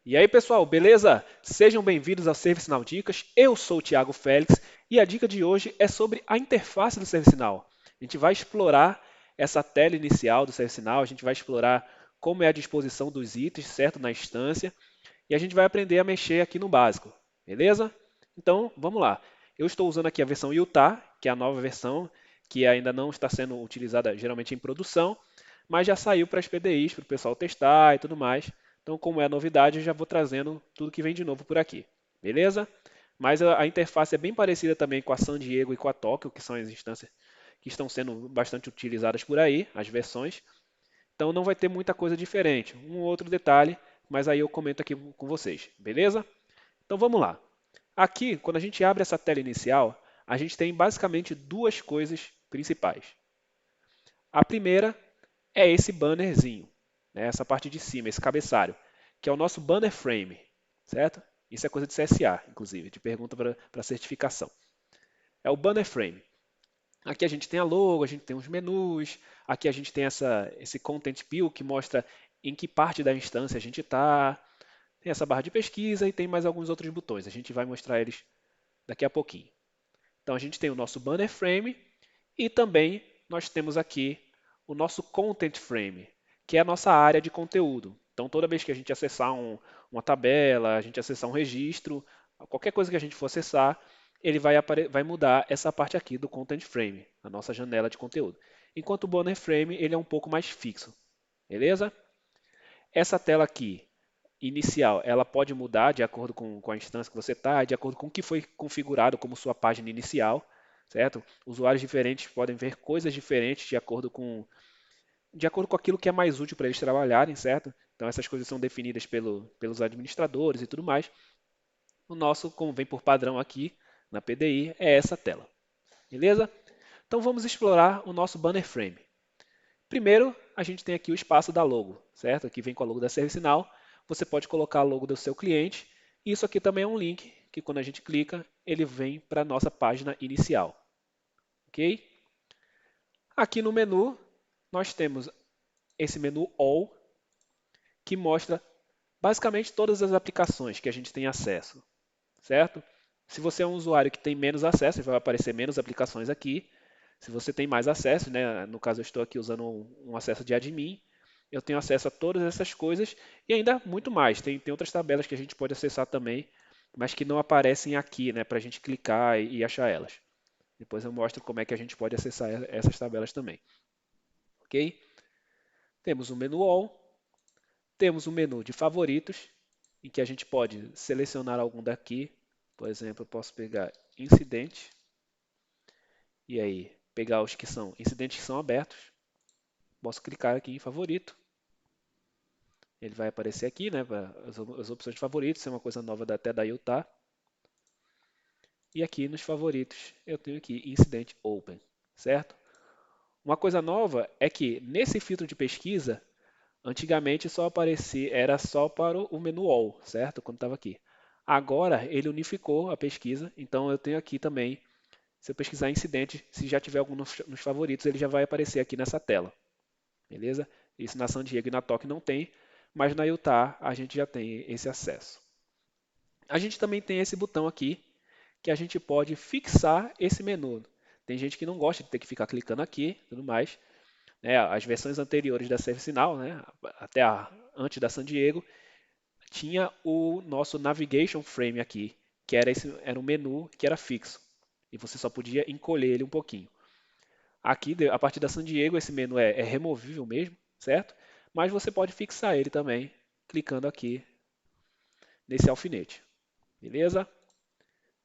E aí, pessoal, beleza? Sejam bem-vindos ao ServiceNow Dicas. Eu sou o Thiago Félix e a dica de hoje é sobre a interface do ServiceNow. A gente vai explorar essa tela inicial do ServiceNow, a gente vai explorar como é a disposição dos itens, certo, na instância, e a gente vai aprender a mexer aqui no básico, beleza? Então, vamos lá. Eu estou usando aqui a versão Utah, que é a nova versão, que ainda não está sendo utilizada geralmente em produção, mas já saiu para as PDIs, para o pessoal testar e tudo mais. Então, como é novidade, eu já vou trazendo tudo que vem de novo por aqui, beleza? Mas a interface é bem parecida também com a San Diego e com a Tóquio, que são as instâncias que estão sendo bastante utilizadas por aí, as versões. Então não vai ter muita coisa diferente. Um ou outro detalhe, mas aí eu comento aqui com vocês, beleza? Então vamos lá. Aqui, quando a gente abre essa tela inicial, a gente tem basicamente duas coisas principais. A primeira é esse bannerzinho, né? Essa parte de cima, esse cabeçalho, que é o nosso banner frame, certo? Isso é coisa de CSA, inclusive, de pergunta para certificação. É o banner frame. Aqui a gente tem a logo, a gente tem os menus, aqui a gente tem esse content view que mostra em que parte da instância a gente está, tem essa barra de pesquisa e tem mais alguns outros botões. A gente vai mostrar eles daqui a pouquinho. Então a gente tem o nosso banner frame e também nós temos aqui o nosso content frame, que é a nossa área de conteúdo. Então toda vez que a gente acessar uma tabela, a gente acessar um registro, qualquer coisa que a gente for acessar, ele vai mudar essa parte aqui do content frame, a nossa janela de conteúdo. Enquanto o banner frame ele é um pouco mais fixo, beleza? Essa tela aqui inicial, ela pode mudar de acordo com a instância que você está, de acordo com o que foi configurado como sua página inicial, certo? Usuários diferentes podem ver coisas diferentes de acordo com aquilo que é mais útil para eles trabalharem, certo? Então essas coisas são definidas pelos administradores e tudo mais. O nosso, como vem por padrão aqui na PDI, é essa tela, beleza? Então vamos explorar o nosso banner frame. Primeiro, a gente tem aqui o espaço da logo, certo? Aqui vem com a logo da ServiceNow. Você pode colocar a logo do seu cliente. Isso aqui também é um link que quando a gente clica, ele vem para a nossa página inicial, ok? Aqui no menu, nós temos esse menu All, que mostra basicamente todas as aplicações que a gente tem acesso, certo? Se você é um usuário que tem menos acesso, vai aparecer menos aplicações aqui. Se você tem mais acesso, né? No caso eu estou aqui usando um acesso de admin, eu tenho acesso a todas essas coisas e ainda muito mais. Tem outras tabelas que a gente pode acessar também, mas que não aparecem aqui, né? Para a gente clicar e achar elas. Depois eu mostro como é que a gente pode acessar essas tabelas também, ok? Temos o menu All, temos o menu de favoritos, em que a gente pode selecionar algum daqui. Por exemplo, eu posso pegar incidente e aí pegar os que são incidentes que são abertos. Posso clicar aqui em favorito. Ele vai aparecer aqui, né? As opções de favoritos, isso é uma coisa nova até da Utah. E aqui nos favoritos eu tenho aqui Incident Open, certo? Uma coisa nova é que nesse filtro de pesquisa, antigamente só aparecia, era só para o menu All, certo? Quando estava aqui. Agora ele unificou a pesquisa, então eu tenho aqui também, se eu pesquisar incidente, se já tiver algum nos favoritos, ele já vai aparecer aqui nessa tela, beleza? Isso na San Diego e na Tóquio não tem, mas na Utah a gente já tem esse acesso. A gente também tem esse botão aqui, que a gente pode fixar esse menu. Tem gente que não gosta de ter que ficar clicando aqui e tudo mais, né? As versões anteriores da ServiceNow, né? Até antes da San Diego, tinha o nosso Navigation Frame aqui, que era um menu que era fixo. E você só podia encolher ele um pouquinho. Aqui, a partir da San Diego, esse menu é removível mesmo, certo? Mas você pode fixar ele também, clicando aqui nesse alfinete. Beleza?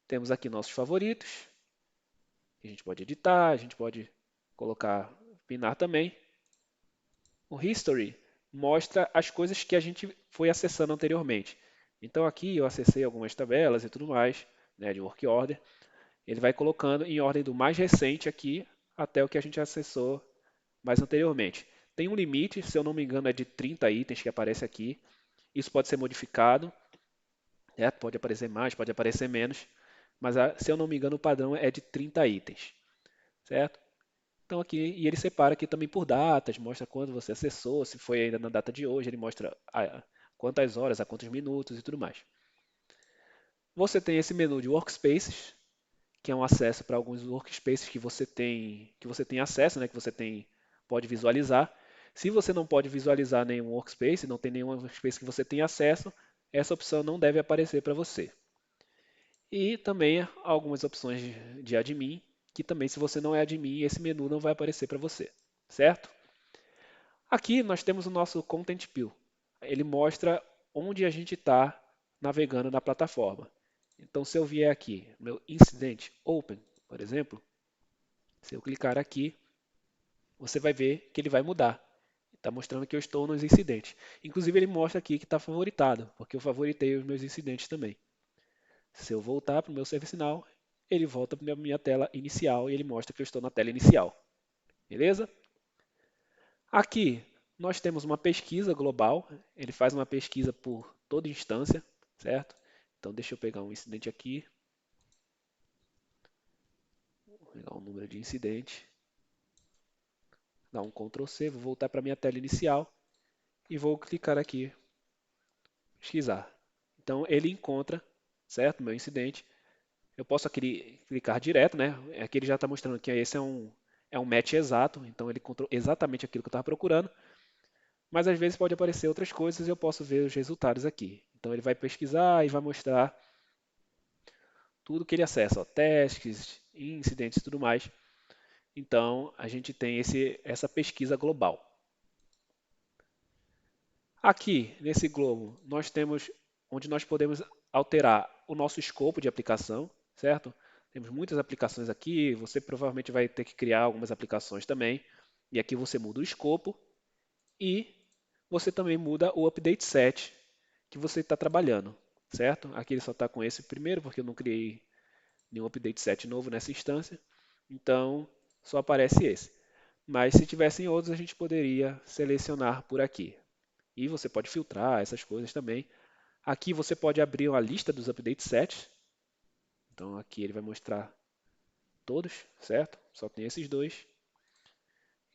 Temos aqui nossos favoritos. A gente pode editar, a gente pode colocar, pinar também. O History mostra as coisas que a gente foi acessando anteriormente. Então aqui eu acessei algumas tabelas e tudo mais, né, de work order. Ele vai colocando em ordem do mais recente aqui até o que a gente acessou mais anteriormente. Tem um limite, se eu não me engano, é de 30 itens que aparece aqui. Isso pode ser modificado, né? Pode aparecer mais, pode aparecer menos, mas se eu não me engano, o padrão é de 30 itens, certo? Então aqui, e ele separa aqui também por datas, mostra quando você acessou, se foi ainda na data de hoje, ele mostra quantas horas, a quantos minutos e tudo mais. Você tem esse menu de Workspaces, que é um acesso para alguns workspaces que você tem acesso, né, que você tem, pode visualizar. Se você não pode visualizar nenhum workspace, não tem nenhum workspace que você tenha acesso, essa opção não deve aparecer para você. E também algumas opções de admin, que também se você não é admin, esse menu não vai aparecer para você, certo? Aqui nós temos o nosso Content View. Ele mostra onde a gente está navegando na plataforma. Então, se eu vier aqui, meu Incident Open, por exemplo, se eu clicar aqui, você vai ver que ele vai mudar. Está mostrando que eu estou nos incidentes. Inclusive, ele mostra aqui que está favoritado, porque eu favoritei os meus incidentes também. Se eu voltar para o meu ServiceNow, ele volta para a minha tela inicial e ele mostra que eu estou na tela inicial. Beleza? Aqui nós temos uma pesquisa global, ele faz uma pesquisa por toda instância, certo? Então deixa eu pegar um incidente aqui, vou pegar um número de incidente, dar um Ctrl C, vou voltar para a minha tela inicial e vou clicar aqui, pesquisar. Então ele encontra, certo, meu incidente. Eu posso aqui clicar direto, né? Aqui ele já está mostrando que esse é um match exato, então ele encontrou exatamente aquilo que eu estava procurando. Mas às vezes pode aparecer outras coisas e eu posso ver os resultados aqui. Então ele vai pesquisar e vai mostrar tudo que ele acessa, ó, testes, incidentes e tudo mais. Então a gente tem essa pesquisa global. Aqui nesse globo nós temos onde nós podemos alterar o nosso escopo de aplicação, certo? Temos muitas aplicações aqui, você provavelmente vai ter que criar algumas aplicações também. E aqui você muda o escopo e você também muda o update set que você está trabalhando, certo? Aqui ele só está com esse primeiro, porque eu não criei nenhum update set novo nessa instância, então só aparece esse. Mas se tivessem outros, a gente poderia selecionar por aqui. E você pode filtrar essas coisas também. Aqui você pode abrir uma lista dos update sets. Então aqui ele vai mostrar todos, certo? Só tem esses dois.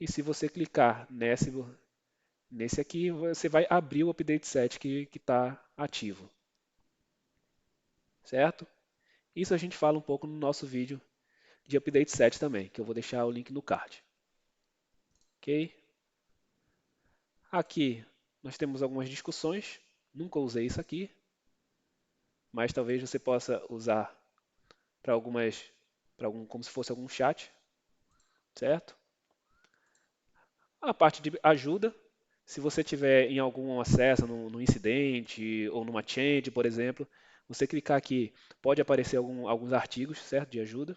E se você clicar nesse aqui, você vai abrir o update set que está ativo, certo? Isso a gente fala um pouco no nosso vídeo de update set também, que eu vou deixar o link no card. Ok? Aqui nós temos algumas discussões. Nunca usei isso aqui, mas talvez você possa usar para algum, como se fosse algum chat, certo? A parte de ajuda, se você tiver em algum acesso no incidente ou numa change, por exemplo, você clicar aqui, pode aparecer alguns artigos, certo, de ajuda.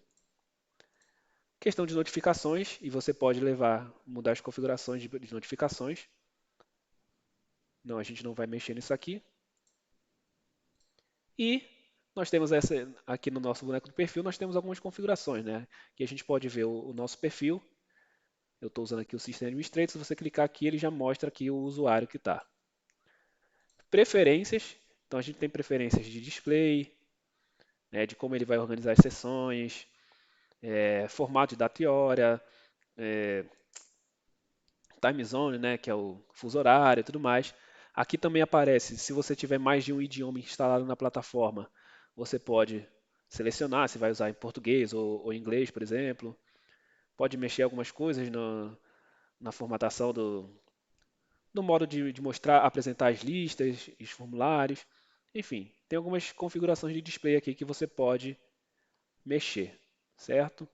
Questão de notificações, e você pode mudar as configurações de notificações. Não, a gente não vai mexer nisso aqui. E nós temos aqui no nosso boneco do perfil, nós temos algumas configurações, né? Que a gente pode ver o nosso perfil. Eu estou usando aqui o System Administrator, se você clicar aqui, ele já mostra aqui o usuário que está. Preferências, então a gente tem preferências de display, né, de como ele vai organizar as sessões, formato de data e hora, é, time zone, né, que é o fuso horário e tudo mais. Aqui também aparece, se você tiver mais de um idioma instalado na plataforma, você pode selecionar se vai usar em português ou inglês, por exemplo. Pode mexer algumas coisas na formatação no modo de mostrar, apresentar as listas, os formulários. Enfim, tem algumas configurações de display aqui que você pode mexer, certo?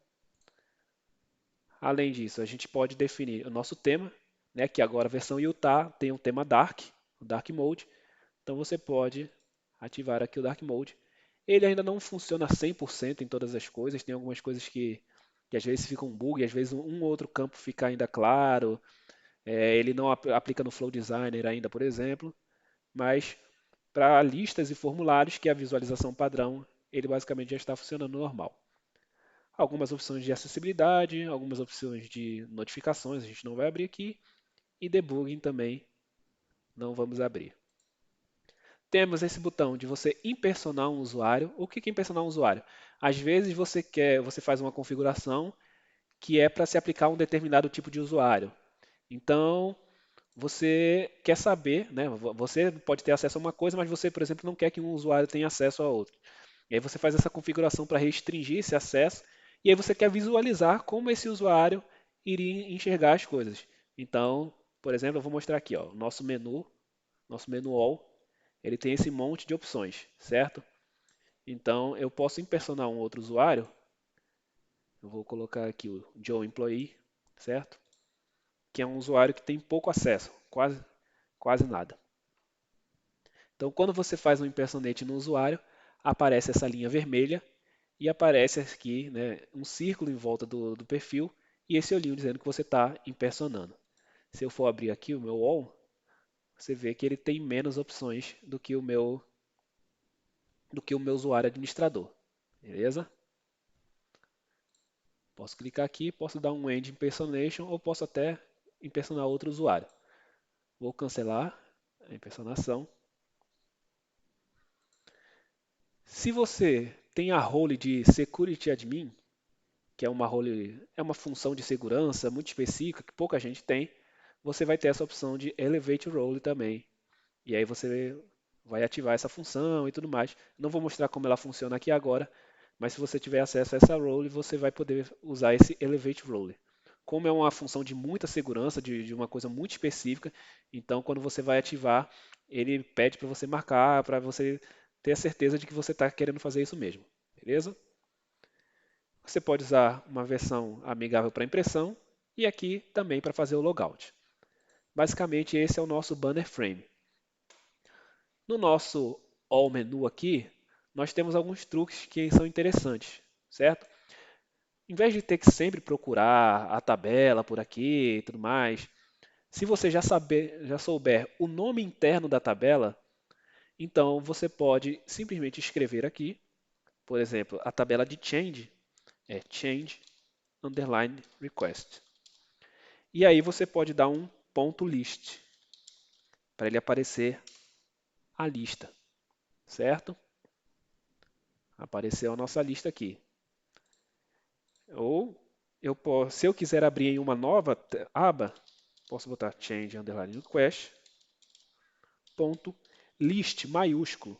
Além disso, a gente pode definir o nosso tema, né, que agora a versão Utah tem um tema Dark, o Dark Mode. Então você pode ativar aqui o Dark Mode. Ele ainda não funciona 100% em todas as coisas, tem algumas coisas que às vezes ficam um bug, às vezes um ou outro campo fica ainda claro, ele não aplica no Flow Designer ainda, por exemplo, mas para listas e formulários, que é a visualização padrão, ele basicamente já está funcionando normal. Algumas opções de acessibilidade, algumas opções de notificações, a gente não vai abrir aqui, e debugging também não vamos abrir. Temos esse botão de você impersonar um usuário. O que é impersonar um usuário? Às vezes você faz uma configuração que é para se aplicar a um determinado tipo de usuário. Então, você quer saber, né? Você pode ter acesso a uma coisa, mas você, por exemplo, não quer que um usuário tenha acesso a outra. E aí você faz essa configuração para restringir esse acesso, e aí você quer visualizar como esse usuário iria enxergar as coisas. Então, por exemplo, eu vou mostrar aqui, ó, nosso menu All, ele tem esse monte de opções, certo? Então, eu posso impersonar um outro usuário. Eu vou colocar aqui o Joe Employee, certo? Que é um usuário que tem pouco acesso, quase nada. Então, quando você faz um impersonate no usuário, aparece essa linha vermelha e aparece aqui, né, um círculo em volta do perfil e esse olhinho dizendo que você está impersonando. Se eu for abrir aqui o meu all, você vê que ele tem menos opções do que o meu usuário administrador. Beleza? Posso clicar aqui, posso dar um End Impersonation ou posso até impersonar outro usuário. Vou cancelar a impersonação. Se você tem a role de Security Admin, que é uma role, é uma função de segurança muito específica que pouca gente tem, você vai ter essa opção de Elevate Role também. E aí você vai ativar essa função e tudo mais. Não vou mostrar como ela funciona aqui agora, mas se você tiver acesso a essa role, você vai poder usar esse Elevate Role. Como é uma função de muita segurança, de uma coisa muito específica, então quando você vai ativar, ele pede para você marcar, para você ter a certeza de que você está querendo fazer isso mesmo. Beleza? Você pode usar uma versão amigável para impressão e aqui também para fazer o logout. Basicamente, esse é o nosso banner frame. No nosso All menu aqui, nós temos alguns truques que são interessantes, certo? Em vez de ter que sempre procurar a tabela por aqui e tudo mais, se você já souber o nome interno da tabela, então você pode simplesmente escrever aqui, por exemplo, a tabela de change é change underline request. E aí você pode dar um ponto list para ele aparecer a lista, certo? Apareceu a nossa lista aqui. Ou se eu quiser abrir em uma nova aba, posso botar change underline request ponto list maiúsculo,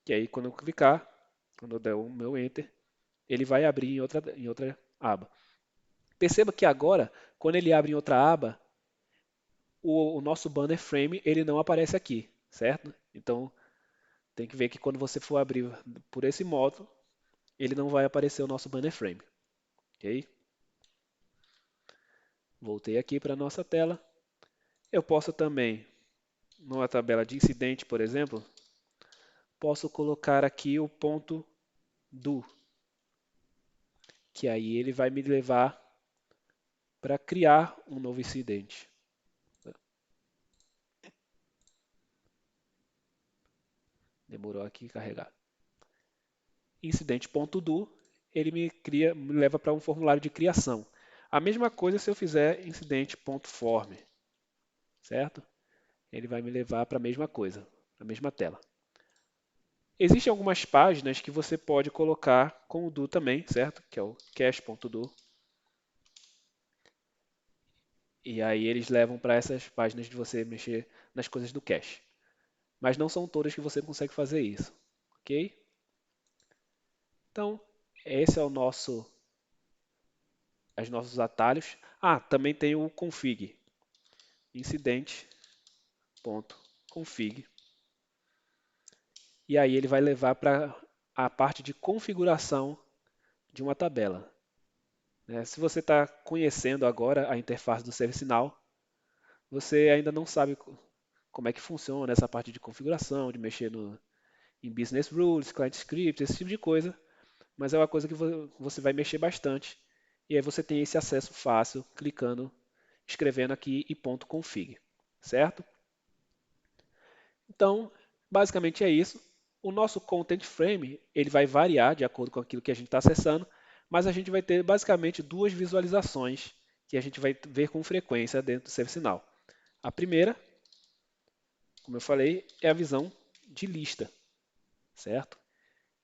que aí quando eu clicar, quando eu der o meu enter, ele vai abrir em outra aba. Perceba que agora, quando ele abre em outra aba, o nosso banner frame ele não aparece aqui, certo? Então tem que ver que quando você for abrir por esse modo, ele não vai aparecer o nosso banner frame, ok? Voltei aqui para a nossa tela. Eu posso também, numa tabela de incidente, por exemplo, posso colocar aqui o ponto do, que aí ele vai me levar para criar um novo incidente. Demorou aqui carregar. Incidente.do, ele me leva para um formulário de criação. A mesma coisa se eu fizer incidente.form, certo? Ele vai me levar para a mesma coisa, para a mesma tela. Existem algumas páginas que você pode colocar com o do também, certo? Que é o cache.do. E aí eles levam para essas páginas de você mexer nas coisas do cache. Mas não são todas que você consegue fazer isso, ok? Então, esse é os nossos atalhos. Ah, também tem o config, incidente.config. E aí ele vai levar para a parte de configuração de uma tabela, né? Se você está conhecendo agora a interface do ServiceNow, você ainda não sabe como é que funciona essa parte de configuração, de mexer em business rules, client scripts, esse tipo de coisa, mas é uma coisa que você vai mexer bastante e aí você tem esse acesso fácil clicando, escrevendo aqui e ponto .config, certo? Então, basicamente é isso. O nosso content frame ele vai variar de acordo com aquilo que a gente está acessando, mas a gente vai ter basicamente duas visualizações que a gente vai ver com frequência dentro do ServiceNow. A primeira, como eu falei, é a visão de lista, certo?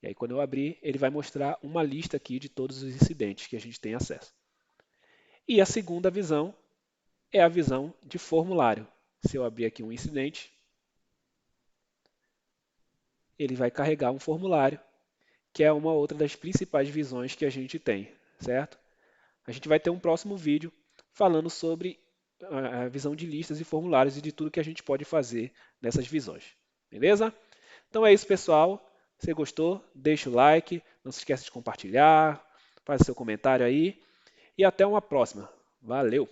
E aí quando eu abrir, ele vai mostrar uma lista aqui de todos os incidentes que a gente tem acesso. E a segunda visão é a visão de formulário. Se eu abrir aqui um incidente, ele vai carregar um formulário, que é uma outra das principais visões que a gente tem, certo? A gente vai ter um próximo vídeo falando sobre a visão de listas e formulários e de tudo que a gente pode fazer nessas visões. Beleza? Então é isso, pessoal. Se gostou, deixa o like, não se esqueça de compartilhar, faz seu comentário aí e até uma próxima. Valeu!